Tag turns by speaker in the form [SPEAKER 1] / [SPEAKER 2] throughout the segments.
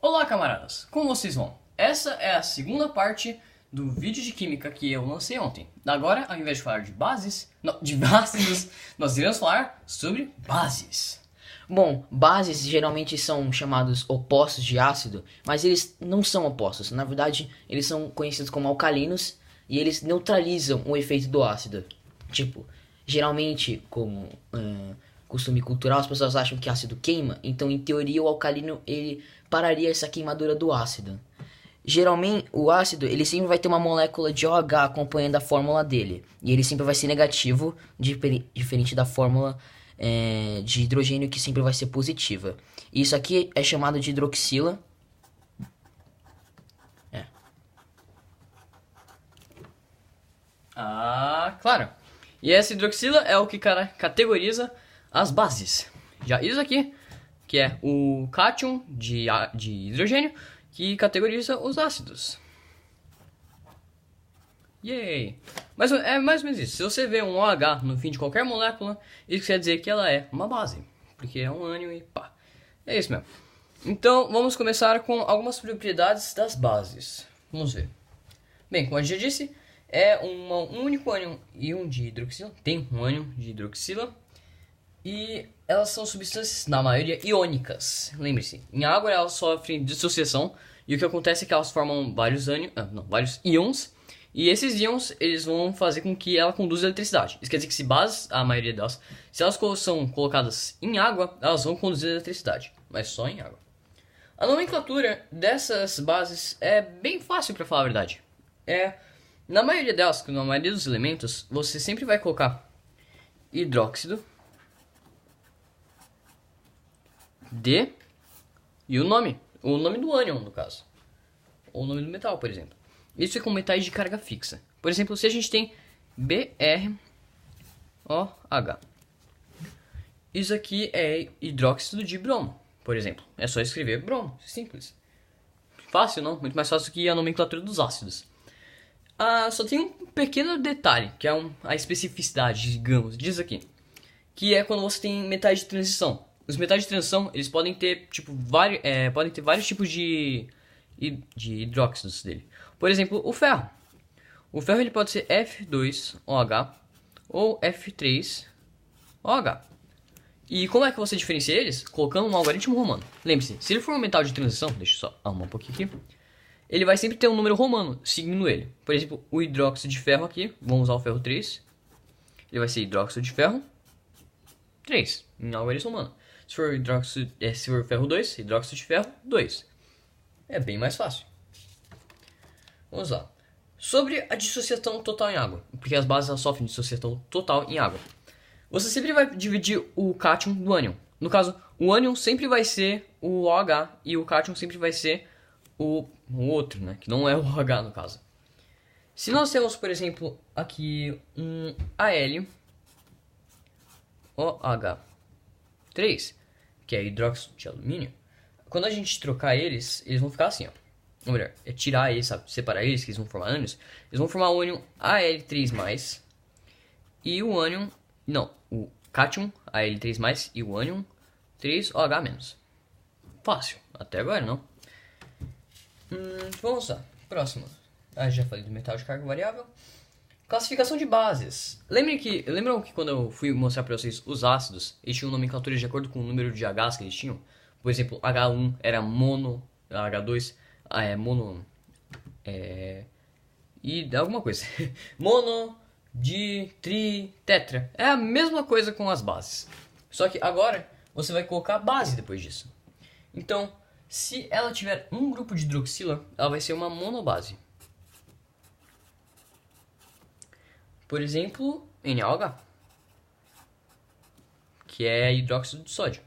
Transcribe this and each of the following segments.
[SPEAKER 1] Olá, camaradas! Como vocês vão? Essa é a segunda parte do vídeo de química que eu lancei ontem. Agora, ao invés de falar de bases, não, de ácidos, nós iremos falar sobre bases.
[SPEAKER 2] Bom, bases geralmente são chamados opostos de ácido, mas eles não são opostos. Na verdade, eles são conhecidos como alcalinos e eles neutralizam o efeito do ácido. Tipo, geralmente, como costume cultural, as pessoas acham que ácido queima, então em teoria o alcalino ele pararia essa queimadura do ácido. Geralmente, o ácido ele sempre vai ter uma molécula de OH acompanhando a fórmula dele. E ele sempre vai ser negativo, diferente da fórmula de hidrogênio que sempre vai ser positiva. Isso aqui é chamado de hidroxila.
[SPEAKER 1] Ah, claro. E essa hidroxila é o que categoriza as bases. Já isso aqui, que é o cátion de hidrogênio, que categoriza os ácidos. Yay! Mas é mais ou menos isso. Se você vê um OH no fim de qualquer molécula, isso quer dizer que ela é uma base. Porque é um ânion e pá. É isso mesmo. Então, vamos começar com algumas propriedades das bases. Vamos ver. Bem, como a gente já disse, é um único ânion íon de hidroxila. Tem um ânion de hidroxila. E elas são substâncias, na maioria, iônicas. Lembre-se, em água elas sofrem dissociação. E o que acontece é que elas formam vários íons. E esses íons, eles vão fazer com que ela conduza eletricidade. Isso quer dizer que se bases, a maioria delas, se elas são colocadas em água, elas vão conduzir eletricidade. Mas só em água. A nomenclatura dessas bases é bem fácil, para falar a verdade. Na maioria delas, na maioria dos elementos, você sempre vai colocar hidróxido de e o nome do ânion, no caso. Ou o nome do metal, por exemplo. Isso é com metais de carga fixa. Por exemplo, se a gente tem BrOH. Isso aqui é hidróxido de bromo, por exemplo. É só escrever bromo, simples. Fácil, não? Muito mais fácil que a nomenclatura dos ácidos. Só tem um pequeno detalhe, que é a especificidade, digamos, diz aqui. Que é quando você tem metais de transição. Os metais de transição, eles podem ter, vários tipos de hidróxidos dele. Por exemplo, o ferro. O ferro ele pode ser F2OH ou F3OH. E como é que você diferencia eles? Colocando um algoritmo romano. Lembre-se, se ele for um metal de transição, deixa eu só arrumar um pouquinho aqui, ele vai sempre ter um número romano seguindo ele. Por exemplo, o hidróxido de ferro aqui, vamos usar o ferro 3. Ele vai ser hidróxido de ferro 3, em algoritmo romano. Se for ferro 2, hidróxido de ferro 2. É bem mais fácil. Vamos lá. Sobre a dissociação total em água, porque as bases sofrem dissociação total em água. Você sempre vai dividir o cátion do ânion. No caso, o ânion sempre vai ser o OH e o cátion sempre vai ser o outro, né? Que não é o OH no caso. Se nós temos, por exemplo, aqui um AlOH3, que é hidróxido de alumínio, quando a gente trocar eles vão ficar assim, ó. Ou melhor, é tirar eles, sabe? Separar eles, que eles vão formar ânions. Eles vão formar o ânion Al3+, e o ânion... Não, o cátion Al3+, e o ânion 3OH-. Fácil, até agora não. Vamos lá, próximo. Já falei do metal de carga variável. Classificação de bases. Lembram que quando eu fui mostrar para vocês os ácidos, eles tinham nomenclaturas de acordo com o número de Hs que eles tinham? Por exemplo, H1 era mono, H2 mono, e alguma coisa. Mono, di, tri, tetra. É a mesma coisa com as bases. Só que agora você vai colocar a base depois disso. Então, se ela tiver um grupo de hidroxila, ela vai ser uma monobase. Por exemplo, NaOH, que é hidróxido de sódio.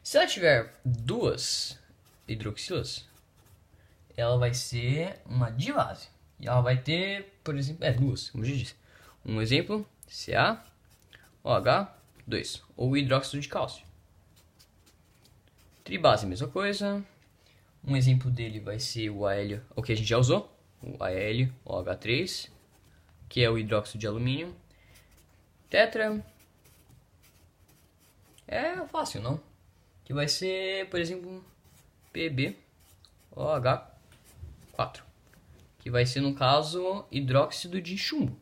[SPEAKER 1] Se ela tiver duas hidroxilas, ela vai ser uma dibase. E ela vai ter, por exemplo, duas, como eu já disse. Um exemplo, CaOH2, ou hidróxido de cálcio. Tribase, mesma coisa. Um exemplo dele vai ser o Al, o que a gente já usou, o AlOH3, que é o hidróxido de alumínio. Tetra. É fácil, não? Que vai ser, por exemplo, Pb OH4, que vai ser, no caso, hidróxido de chumbo.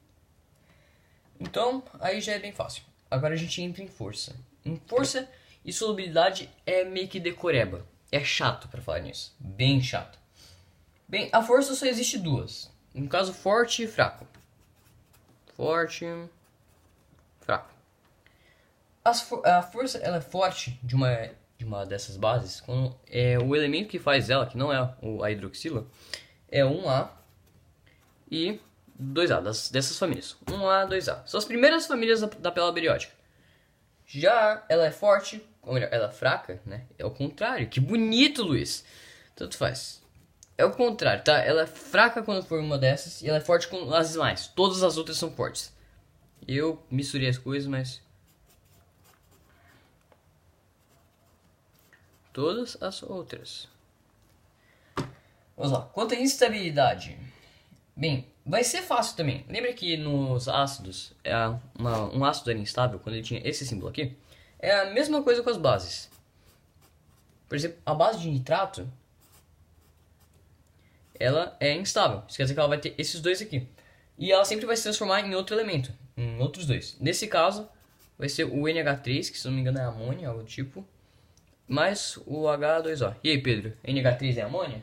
[SPEAKER 1] Então, aí já é bem fácil. Agora a gente entra em força. Em força e solubilidade é meio que decoreba. É chato pra falar nisso. Bem chato. Bem, a força só existe duas. No caso, forte e fraco. Forte, fraco. A força ela é forte de uma dessas bases quando o elemento que faz ela, que não é a hidroxila, é 1A e 2A, dessas famílias. 1A, 2A. São as primeiras famílias da tabela periódica. Já ela é forte, ou melhor, ela é fraca, né? É o contrário. Que bonito, Luiz. Tanto faz. É o contrário, tá? Ela é fraca quando for uma dessas e ela é forte com as demais. Todas as outras são fortes. Eu misturei as coisas, mas... todas as outras. Vamos lá. Quanto à instabilidade. Bem, vai ser fácil também. Lembra que nos ácidos, um ácido era instável quando ele tinha esse símbolo aqui? É a mesma coisa com as bases. Por exemplo, a base de nitrato, ela é instável. Isso quer dizer que ela vai ter esses dois aqui. E ela sempre vai se transformar em outro elemento, em outros dois. Nesse caso, vai ser o NH3, que se não me engano é amônia, algo do tipo, mais o H2O. E aí, Pedro, NH3 é amônia?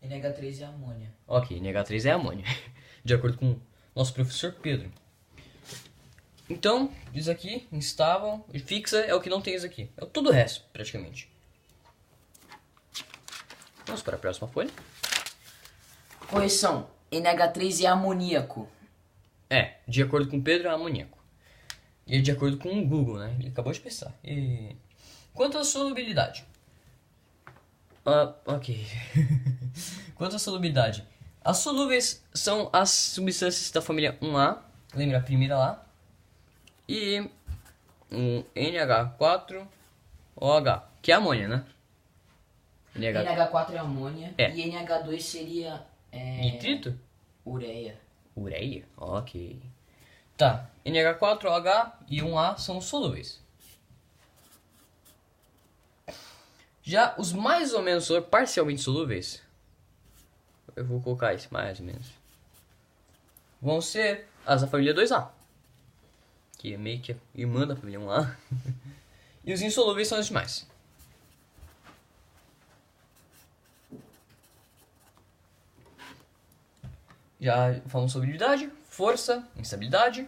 [SPEAKER 2] NH3 é amônia.
[SPEAKER 1] Ok, NH3 é amônia, de acordo com o nosso professor Pedro. Então, isso aqui, instável e fixa é o que não tem isso aqui. É todo o resto, praticamente. Vamos para a próxima folha.
[SPEAKER 2] Correção. NH3 é amoníaco.
[SPEAKER 1] É, de acordo com o Pedro, é amoníaco. E de acordo com o Google, né? Ele acabou de pensar. E... quanto à solubilidade. Ok. Quanto à solubilidade. As solúveis são as substâncias da família 1A. Lembra a primeira lá? E um NH4OH, que é amônia, né?
[SPEAKER 2] NH4 é amônia.
[SPEAKER 1] É.
[SPEAKER 2] E NH2 seria...
[SPEAKER 1] nitrito?
[SPEAKER 2] ureia.
[SPEAKER 1] Ureia? Ok. Tá. NH4OH e 1A são solúveis. Já os mais ou menos parcialmente solúveis, eu vou colocar esse mais ou menos, vão ser as da família 2A, que é meio que a irmã da família 1A. E os insolúveis são os demais. Já falamos sobre habilidade, força, instabilidade.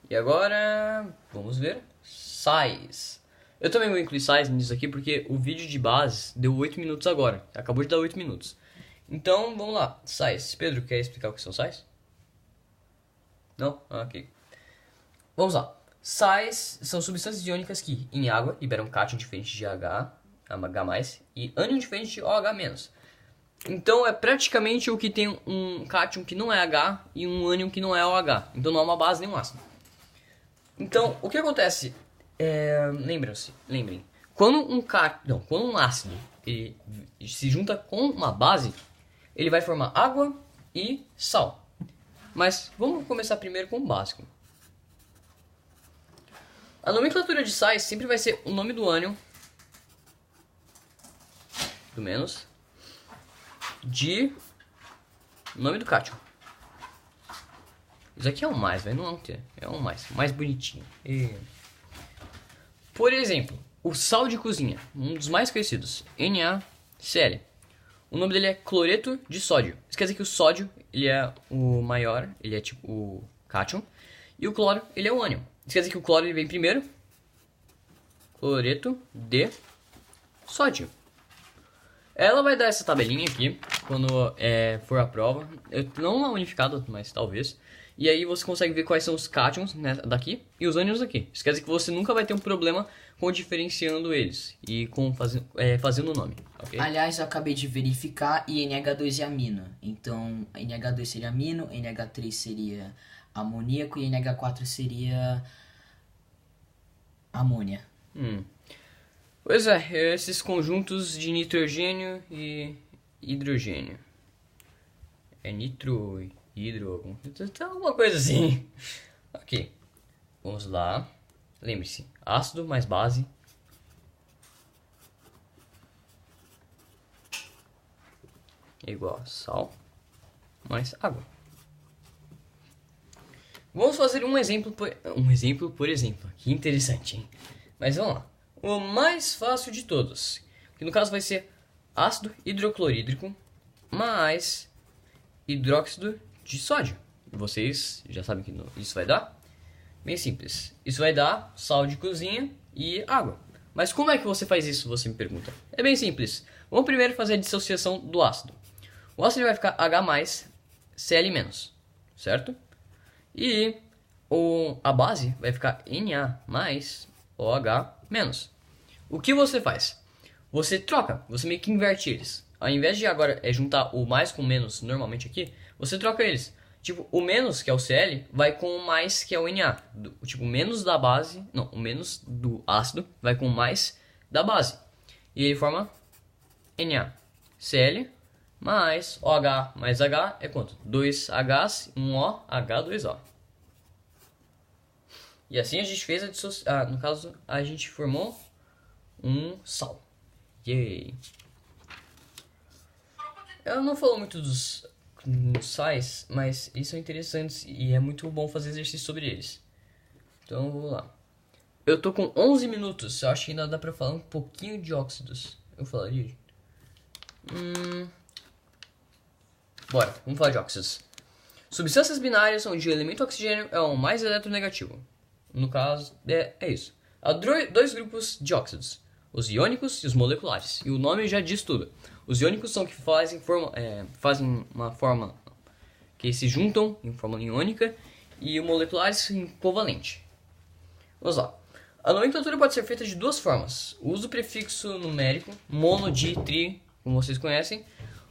[SPEAKER 1] E agora vamos ver sais. Eu também vou incluir sais nisso aqui porque o vídeo de base deu 8 minutos agora. Acabou de dar 8 minutos. Então vamos lá. Sais. Pedro, quer explicar o que são sais? Não? Ok. Vamos lá. Sais são substâncias iônicas que em água liberam cátion diferente de H, H+, e ânion diferente de OH-. Então é praticamente o que tem um cátion que não é H e um ânion que não é OH. Então não é uma base nem um ácido. Então o que acontece? Lembrem. Quando um ácido ele se junta com uma base, ele vai formar água e sal. Mas vamos começar primeiro com o básico. A nomenclatura de sais sempre vai ser o nome do ânion, do menos, de nome do cátion. Isso aqui é um mais, velho, não é um T, é um mais bonitinho. Por exemplo, o sal de cozinha, um dos mais conhecidos, NaCl. O nome dele é cloreto de sódio. Isso quer dizer que o sódio, ele é o maior, ele é tipo o cátion, e o cloro, ele é o ânion. Isso quer dizer que o cloro ele vem primeiro, cloreto de sódio. Ela vai dar essa tabelinha aqui, quando for a prova. Não é unificada, mas talvez. E aí você consegue ver quais são os cátions, né, daqui e os ânions aqui. Isso quer dizer que você nunca vai ter um problema com diferenciando eles e com fazendo o nome, ok?
[SPEAKER 2] Aliás, eu acabei de verificar e NH2 é amino. Então, NH2 seria amino, NH3 seria amoníaco e NH4 seria amônia.
[SPEAKER 1] Pois é, esses conjuntos de nitrogênio e hidrogênio. É nitro, hidro, alguma coisa assim. Ok, vamos lá. Lembre-se, ácido mais base. é igual a sal mais água. Vamos fazer um exemplo por exemplo. Que interessante, hein? Mas vamos lá. O mais fácil de todos, que no caso vai ser ácido hidroclorídrico mais hidróxido de sódio. Vocês já sabem que isso vai dar? Bem simples. Isso vai dar sal de cozinha e água. Mas como é que você faz isso, você me pergunta? É bem simples. Vamos primeiro fazer a dissociação do ácido. O ácido vai ficar H+, Cl-, certo? E a base vai ficar Na mais OH-. O que você faz? Você troca, você meio que inverte eles. Ao invés de agora juntar o mais com o menos normalmente aqui, você troca eles. Tipo, o menos, que é o Cl, vai com o mais, que é o Na. Tipo, o menos da base, não, o menos do ácido vai com o mais da base. E ele forma Na. Cl mais OH mais H é quanto? 2 Hs, 1 O, H2O. E assim a gente fez a dissociação. No caso, a gente formou um sal. Yay! Eu não falo muito dos sais, mas eles são interessantes e é muito bom fazer exercício sobre eles. Então vamos lá. Eu tô com 11 minutos, eu acho que ainda dá pra falar um pouquinho de óxidos. Eu falaria. Bora, vamos falar de óxidos. Substâncias binárias onde o elemento oxigênio é o mais eletronegativo. No caso, é isso. Há dois grupos de óxidos, os iônicos e os moleculares. E o nome já diz tudo. Os iônicos são que fazem uma forma que se juntam em fórmula iônica e o moleculares em covalente. Vamos lá. A nomenclatura pode ser feita de duas formas. O uso do prefixo numérico, mono, di, tri, como vocês conhecem,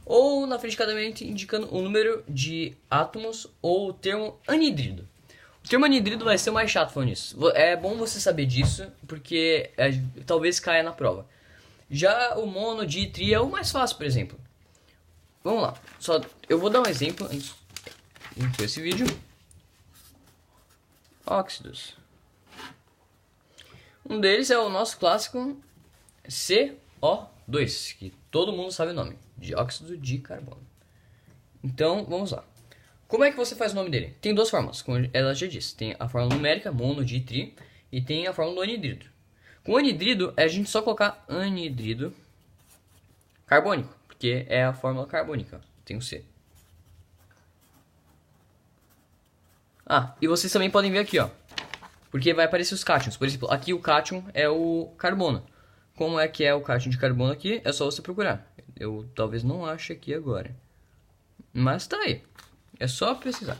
[SPEAKER 1] ou na frente de cada elemento indicando o número de átomos ou o termo anidrido. O termo anidrido vai ser o mais chato falando isso. É bom você saber disso, porque talvez caia na prova. Já o mono, di, tri é o mais fácil, por exemplo. Vamos lá. Eu vou dar um exemplo em esse vídeo. Óxidos. Um deles é o nosso clássico CO2, que todo mundo sabe o nome. Dióxido de carbono. Então, vamos lá. Como é que você faz o nome dele? Tem duas formas, como ela já disse. Tem a fórmula numérica, mono, di, tri, e tem a fórmula do anidrido. Com o anidrido, é a gente só colocar anidrido carbônico, porque é a fórmula carbônica. Tem o C. E vocês também podem ver aqui, ó. Porque vai aparecer os cátions. Por exemplo, aqui o cátion é o carbono. Como é que é o cátion de carbono aqui? É só você procurar. Eu talvez não ache aqui agora. Mas tá aí. É só pesquisar.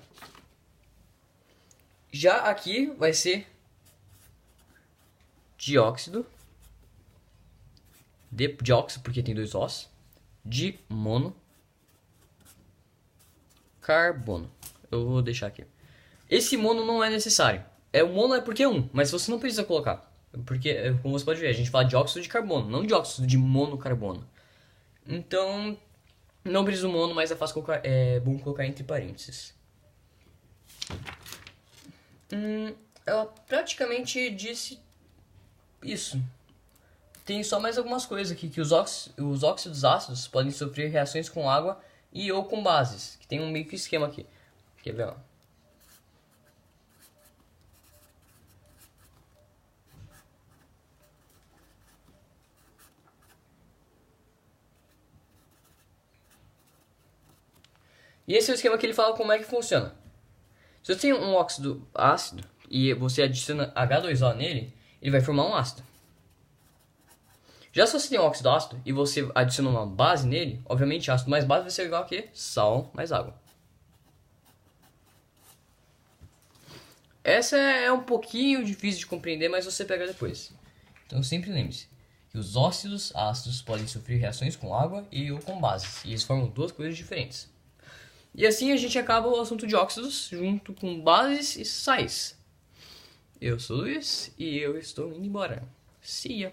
[SPEAKER 1] Já aqui vai ser dióxido. Dióxido, porque tem dois Os. De mono. Carbono. Eu vou deixar aqui. Esse mono não é necessário. O mono é porque é um, mas você não precisa colocar. Porque, como você pode ver, a gente fala dióxido de carbono, não dióxido de monocarbono. Então, não precisa do mono, mas é bom colocar entre parênteses. Ela praticamente disse isso. Tem só mais algumas coisas aqui, que os óxidos ácidos podem sofrer reações com água e ou com bases, que tem um meio que esquema aqui. Quer ver, ó? E esse é o esquema que ele fala como é que funciona. Se você tem um óxido ácido e você adiciona H2O nele, ele vai formar um ácido. Já se você tem um óxido ácido e você adiciona uma base nele, obviamente ácido mais base vai ser igual a quê? Sal mais água. Essa é um pouquinho difícil de compreender, mas você pega depois. Então sempre lembre-se que os óxidos ácidos podem sofrer reações com água e ou com bases, e eles formam duas coisas diferentes. E assim a gente acaba o assunto de óxidos junto com bases e sais. Eu sou o Luiz e eu estou indo embora. See ya!